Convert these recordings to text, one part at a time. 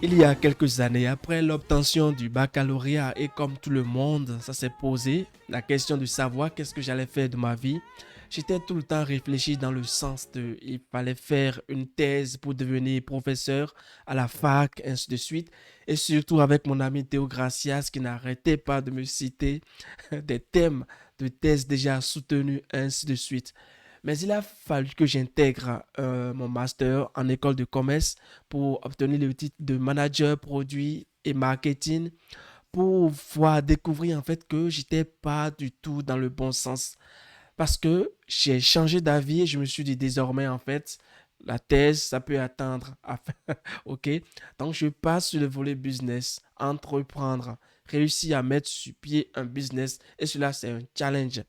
Il y a quelques années, après l'obtention du baccalauréat et comme tout le monde, ça s'est posé, la question de savoir qu'est-ce que j'allais faire de ma vie. J'étais tout le temps réfléchi dans le sens de il fallait faire une thèse pour devenir professeur à la fac, ainsi de suite. Et surtout avec mon ami Théo Gracias qui n'arrêtait pas de me citer des thèmes de thèse déjà soutenus, ainsi de suite. Mais il a fallu que j'intègre mon master en école de commerce pour obtenir le titre de manager produit et marketing pour pouvoir découvrir en fait que j'étais pas du tout dans le bon sens parce que j'ai changé d'avis et je me suis dit désormais en fait la thèse ça peut attendre. OK, donc je passe sur le volet business, entreprendre, réussir à mettre sur pied un business et cela c'est un challenge.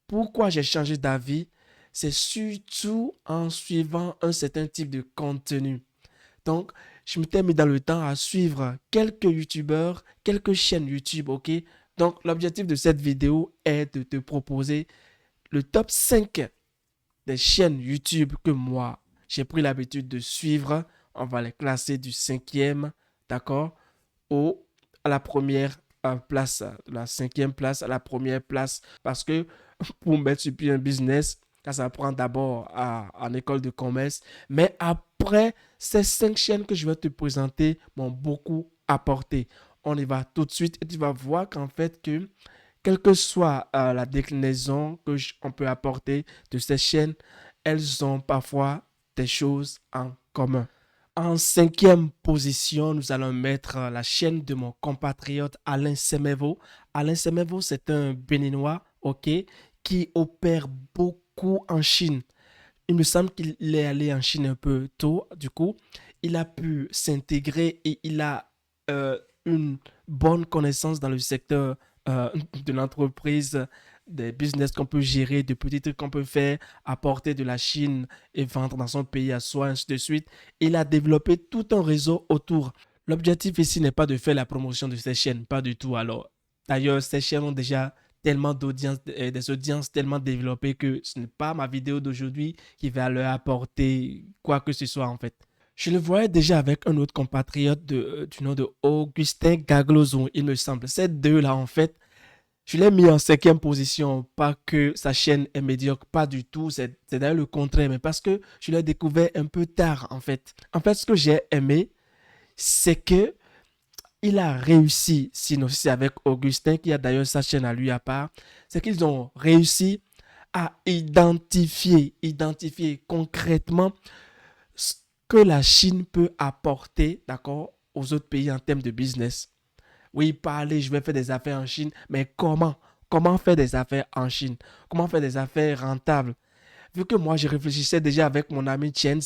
Pourquoi j'ai changé d'avis? C'est surtout en suivant un certain type de contenu. Donc, je m'étais mis dans le temps à suivre quelques youtubeurs, quelques chaînes YouTube, ok? Donc, l'objectif de cette vidéo est de te proposer le top 5 des chaînes YouTube que moi, j'ai pris l'habitude de suivre. On va les classer du cinquième, d'accord? Au, à la première place, la cinquième place, à la première place. Parce que pour mettre sur pied un business, ça s'apprend d'abord en école de commerce. Mais après, ces 5 chaînes que je vais te présenter m'ont beaucoup apporté. On y va tout de suite et tu vas voir qu'en fait, que quelle que soit la déclinaison qu'on peut apporter de ces chaînes, elles ont parfois des choses en commun. En cinquième position, nous allons mettre la chaîne de mon compatriote Alain Semevo. Alain Semevo, c'est un Béninois, ok, qui opère beaucoup en Chine. Il me semble qu'il est allé en Chine un peu tôt. Du coup, il a pu s'intégrer et il a une bonne connaissance dans le secteur de l'entreprise, des business qu'on peut gérer, de petits trucs qu'on peut faire, apporter de la Chine et vendre dans son pays à soi, ainsi de suite. Il a développé tout un réseau autour. L'objectif ici n'est pas de faire la promotion de ces chaînes, pas du tout. Alors, d'ailleurs, ces chaînes ont déjà tellement d'audience, des audiences tellement développées que ce n'est pas ma vidéo d'aujourd'hui qui va leur apporter quoi que ce soit en fait. Je le voyais déjà avec un autre compatriote du nom de Augustin Gagloso, il me semble. Ces deux-là, en fait, je l'ai mis en cinquième position. Pas que sa chaîne est médiocre, pas du tout. C'est d'ailleurs le contraire, mais parce que je l'ai découvert un peu tard, en fait. En fait, ce que j'ai aimé, c'est que il a réussi, sinon c'est avec Augustin, qui a d'ailleurs sa chaîne à lui à part, c'est qu'ils ont réussi à identifier concrètement ce que la Chine peut apporter, d'accord, aux autres pays en termes de business. Oui, parler, je vais faire des affaires en Chine, mais comment? Comment faire des affaires en Chine? Comment faire des affaires rentables? Vu que moi, je réfléchissais déjà avec mon ami Chen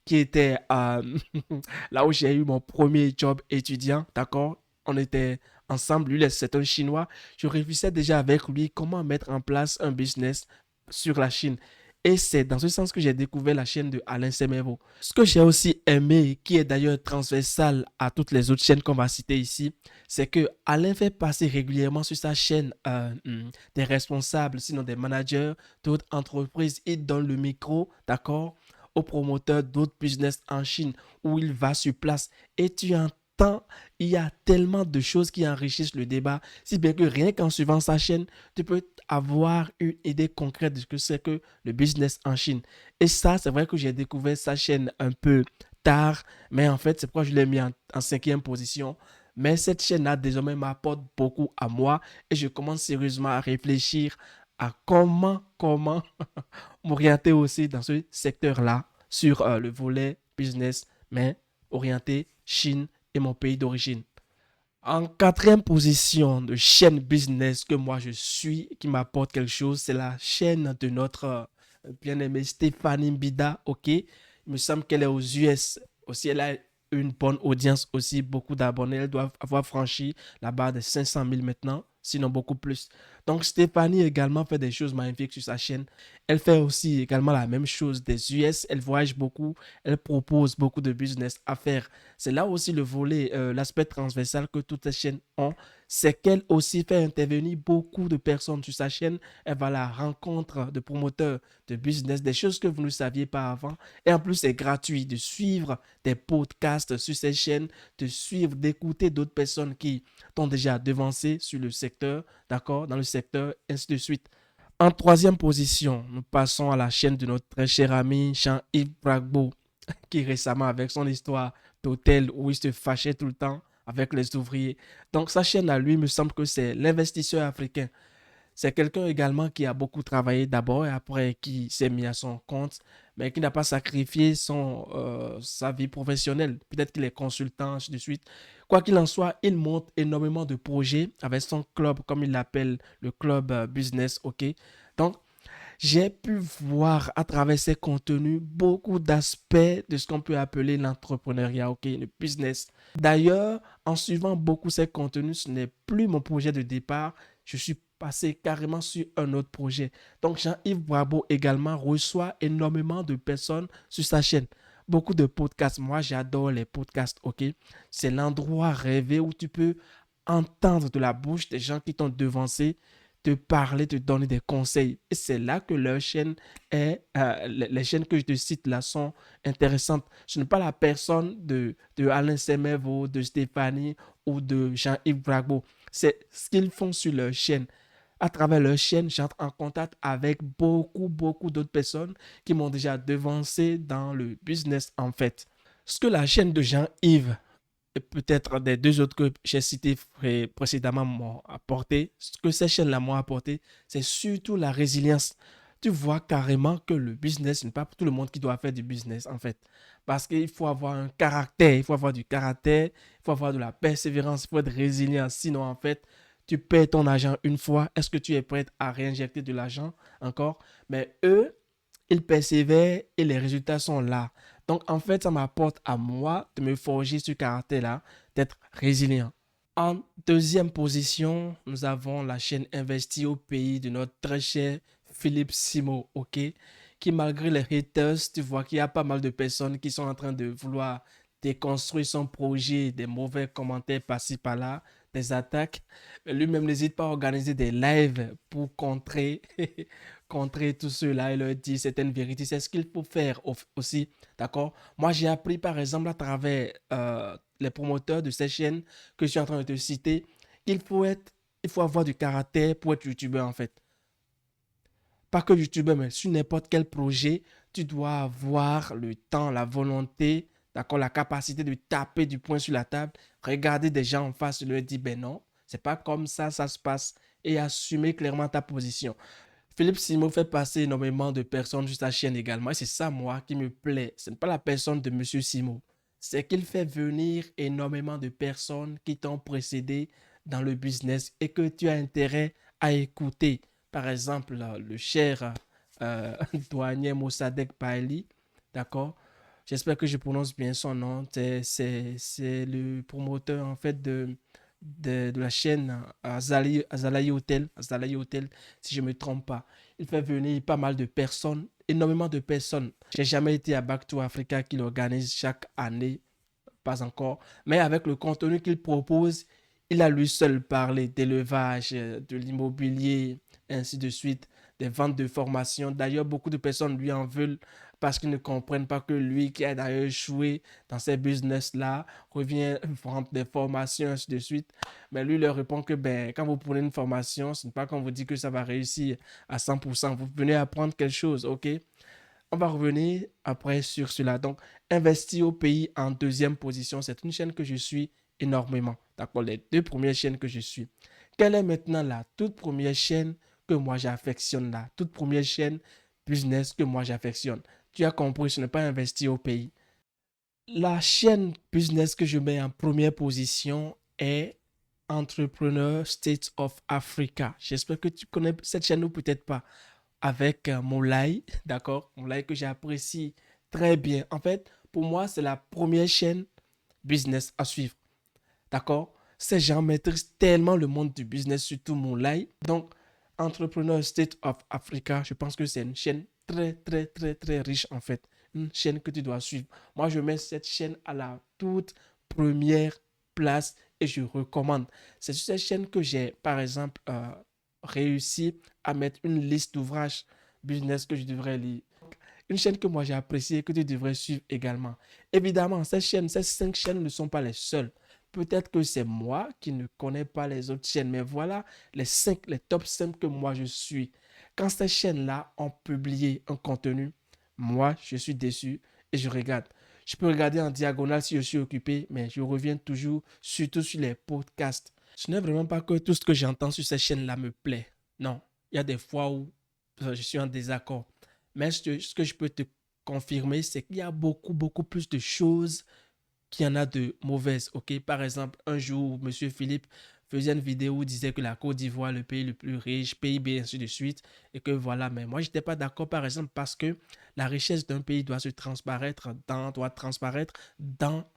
qui était là où j'ai eu mon premier job étudiant, d'accord? On était ensemble, lui, c'est un Chinois. Je réfléchissais déjà avec lui comment mettre en place un business sur la Chine. Et c'est dans ce sens que j'ai découvert la chaîne de Alain Semevo. Ce que j'ai aussi aimé, qui est d'ailleurs transversal à toutes les autres chaînes qu'on va citer ici, c'est que Alain fait passer régulièrement sur sa chaîne des responsables, sinon des managers d'autres entreprises. Il donne le micro, d'accord, aux promoteurs d'autres business en Chine où il va sur place. Et tu entends, il y a tellement de choses qui enrichissent le débat, si bien que rien qu'en suivant sa chaîne, tu peux avoir une idée concrète de ce que c'est que le business en Chine. Et ça, c'est vrai que j'ai découvert sa chaîne un peu tard, mais en fait, c'est pourquoi je l'ai mis en cinquième position. Mais cette chaîne-là, désormais, m'apporte beaucoup à moi et je commence sérieusement à réfléchir à comment m'orienter aussi dans ce secteur-là sur le volet business, mais orienté Chine et mon pays d'origine. En quatrième position de chaîne business que moi je suis, qui m'apporte quelque chose, c'est la chaîne de notre bien-aimée Stéphanie Mbida, ok? Il me semble qu'elle est aux US aussi, elle a une bonne audience aussi, beaucoup d'abonnés, elle doit avoir franchi la barre de 500 000 maintenant, sinon beaucoup plus. Donc, Stéphanie également fait des choses magnifiques sur sa chaîne. Elle fait aussi également la même chose des US. Elle voyage beaucoup. Elle propose beaucoup de business à faire. C'est là aussi le volet, l'aspect transversal que toutes ces chaînes ont. C'est qu'elle aussi fait intervenir beaucoup de personnes sur sa chaîne. Elle va à la rencontre de promoteurs de business, des choses que vous ne saviez pas avant. Et en plus, c'est gratuit de suivre des podcasts sur ces chaînes, de suivre, d'écouter d'autres personnes qui t'ont déjà devancé sur le secteur, d'accord, dans le secteur, ainsi de suite. En troisième position, nous passons à la chaîne de notre très cher ami Jean-Yves Bragbo, qui récemment, avec son histoire d'hôtel où il se fâchait tout le temps avec les ouvriers. Donc, sa chaîne à lui, me semble que c'est l'investisseur africain. C'est quelqu'un également qui a beaucoup travaillé d'abord et après qui s'est mis à son compte, mais qui n'a pas sacrifié sa vie professionnelle. Peut-être qu'il est consultant, ainsi de suite. Quoi qu'il en soit, il monte énormément de projets avec son club, comme il l'appelle, le club business, ok. Donc, j'ai pu voir à travers ces contenus beaucoup d'aspects de ce qu'on peut appeler l'entrepreneuriat, ok, le business. D'ailleurs, en suivant beaucoup ces contenus, ce n'est plus mon projet de départ. Je suis passé carrément sur un autre projet. Donc, Jean-Yves Brabo également reçoit énormément de personnes sur sa chaîne. Beaucoup de podcasts. Moi, j'adore les podcasts, ok? C'est l'endroit rêvé où tu peux entendre de la bouche des gens qui t'ont devancé te parler, te donner des conseils. Et c'est là que leur chaîne est, les chaînes que je te cite là sont intéressantes. Ce n'est pas la personne de Alain Semevo, de Stéphanie ou de Jean-Yves Bragbo. C'est ce qu'ils font sur leur chaîne. À travers leur chaîne, j'entre en contact avec beaucoup d'autres personnes qui m'ont déjà devancé dans le business en fait. Ce que la chaîne de Jean-Yves et peut-être des deux autres que j'ai cités précédemment m'ont apporté, ce que ces chaînes-là m'ont apporté, c'est surtout la résilience. Tu vois carrément que le business, ce n'est pas pour tout le monde qui doit faire du business, en fait. Parce qu'il faut avoir un caractère, il faut avoir du caractère, il faut avoir de la persévérance, il faut être résilient. Sinon, en fait, tu perds ton argent une fois. Est-ce que tu es prêt à réinjecter de l'argent encore? Mais eux, ils persévèrent et les résultats sont là. Donc, en fait, ça m'apporte à moi de me forger ce caractère-là, d'être résilient. En deuxième position, nous avons la chaîne Investie au pays de notre très cher Philippe Simo, ok? Qui malgré les haters, tu vois qu'il y a pas mal de personnes qui sont en train de vouloir déconstruire son projet, des mauvais commentaires par-ci par-là, des attaques. Mais lui-même n'hésite pas à organiser des lives pour contrer, contrer tout cela et leur dire certaines vérités. C'est ce qu'il faut faire aussi, d'accord? Moi, j'ai appris par exemple à travers les promoteurs de ces chaînes que je suis en train de te citer, il faut avoir du caractère pour être youtubeur en fait. Pas que youtubeur, mais sur n'importe quel projet, tu dois avoir le temps, la volonté, d'accord, la capacité de taper du poing sur la table, regarder des gens en face et leur dire, ben non, c'est pas comme ça se passe et assumer clairement ta position. Philippe Simo fait passer énormément de personnes sur sa chaîne également. Et c'est ça, moi, qui me plaît. Ce n'est pas la personne de Monsieur Simo. C'est qu'il fait venir énormément de personnes qui t'ont précédé dans le business et que tu as intérêt à écouter. Par exemple, le cher euh, douanier Mossadegh Baili, d'accord? J'espère que je prononce bien son nom. C'est le promoteur, en fait, de la chaîne Azalaï Hotel, si je ne me trompe pas. Il fait venir pas mal de personnes, énormément de personnes. J'ai jamais été à Back to Africa qu'il organise chaque année, pas encore. Mais avec le contenu qu'il propose, il a lui seul parlé d'élevage, de l'immobilier, ainsi de suite, des ventes de formation. D'ailleurs, beaucoup de personnes lui en veulent parce qu'ils ne comprennent pas que lui, qui a d'ailleurs échoué dans ces business-là, revient vendre des formations, ainsi de suite. Mais lui leur répond que ben, quand vous prenez une formation, ce n'est pas qu'on vous dit que ça va réussir à 100%. Vous venez apprendre quelque chose, ok? On va revenir après sur cela. Donc, investir au pays en deuxième position, c'est une chaîne que je suis énormément. D'accord, les deux premières chaînes que je suis. Quelle est maintenant la toute première chaîne que moi j'affectionne là? Toute première chaîne business que moi j'affectionne. Tu as compris, ce n'est pas investir au pays. La chaîne business que je mets en première position est Entrepreneur States of Africa. J'espère que tu connais cette chaîne ou peut-être pas. Avec Moulay, d'accord? Moulay que j'apprécie très bien. En fait, pour moi, c'est la première chaîne business à suivre, d'accord? Ces gens maîtrisent tellement le monde du business, surtout Moulay. Donc, Entrepreneur State of Africa, je pense que c'est une chaîne très, très, très, très riche en fait. Une chaîne que tu dois suivre. Moi, je mets cette chaîne à la toute première place et je recommande. C'est sur cette chaîne que j'ai, par exemple, réussi à mettre une liste d'ouvrages business que je devrais lire. Une chaîne que moi j'ai appréciée et que tu devrais suivre également. Évidemment, ces 5 chaînes ne sont pas les seules. Peut-être que c'est moi qui ne connais pas les autres chaînes, mais voilà les top 5 que moi je suis. Quand ces chaînes-là ont publié un contenu, moi je suis déçu et je regarde. Je peux regarder en diagonale si je suis occupé, mais je reviens toujours, surtout sur les podcasts. Ce n'est vraiment pas que tout ce que j'entends sur ces chaînes-là me plaît. Non, il y a des fois où je suis en désaccord. Mais ce que je peux te confirmer, c'est qu'il y a beaucoup, beaucoup plus de choses qu'il y en a de mauvaises. Ok, par exemple, un jour, Monsieur Philippe faisait une vidéo où il disait que la Côte d'Ivoire est le pays le plus riche, PIB, ainsi de suite, et que voilà. Mais moi, je n'étais pas d'accord, par exemple, parce que la richesse d'un pays doit transparaître dans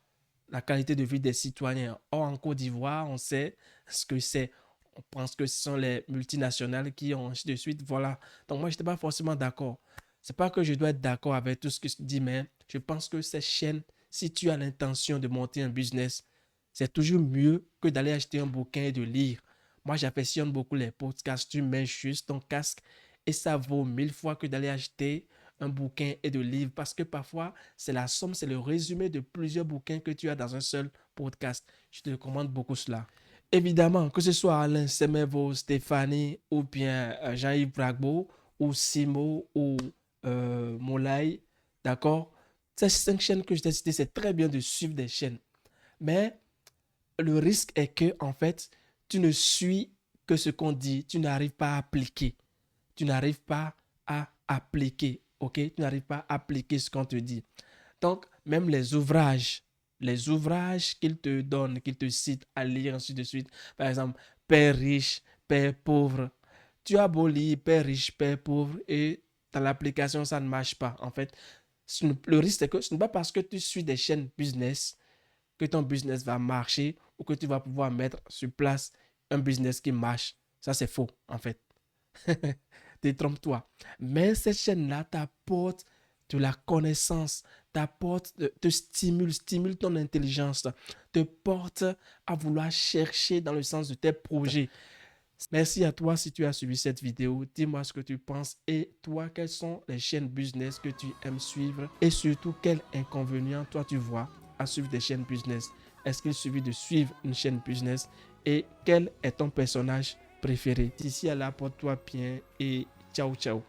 la qualité de vie des citoyens. Or, en Côte d'Ivoire, on sait ce que c'est. On pense que ce sont les multinationales qui ont ainsi de suite. Voilà. Donc, moi, je n'étais pas forcément d'accord. C'est pas que je dois être d'accord avec tout ce que je dis, mais je pense que ces chaînes, si tu as l'intention de monter un business, c'est toujours mieux que d'aller acheter un bouquin et de lire. Moi, j'affectionne beaucoup les podcasts. Tu mets juste ton casque et ça vaut 1000 fois que d'aller acheter un bouquin et de lire parce que parfois, c'est la somme, c'est le résumé de plusieurs bouquins que tu as dans un seul podcast. Je te recommande beaucoup cela. Évidemment, que ce soit Alain Semevo, Stéphanie ou bien Jean-Yves Bragbo ou Simo ou Molay, d'accord? Ces 5 chaînes que je t'ai citées, c'est très bien de suivre des chaînes. Mais le risque est que, en fait, tu ne suis que ce qu'on dit, tu n'arrives pas à appliquer. Tu n'arrives pas à appliquer, ok? Tu n'arrives pas à appliquer ce qu'on te dit. Donc, même les ouvrages qu'ils te donnent, qu'ils te citent à lire, ainsi de suite. Par exemple, Père riche, Père pauvre. Tu as beau lire Père riche, Père pauvre, et dans l'application, ça ne marche pas. En fait, le risque, c'est que ce n'est pas parce que tu suis des chaînes business que ton business va marcher ou que tu vas pouvoir mettre sur place un business qui marche. Ça, c'est faux, en fait. Détrompe-toi. Mais cette chaîne-là t'apporte de la connaissance, te stimule ton intelligence, te porte à vouloir chercher dans le sens de tes projets. Merci à toi si tu as suivi cette vidéo. Dis-moi ce que tu penses et toi, quelles sont les chaînes business que tu aimes suivre et surtout quels inconvénients toi tu vois à suivre des chaînes business. Est-ce qu'il suffit de suivre une chaîne business et quel est ton personnage préféré? D'ici à là, porte-toi bien et ciao ciao.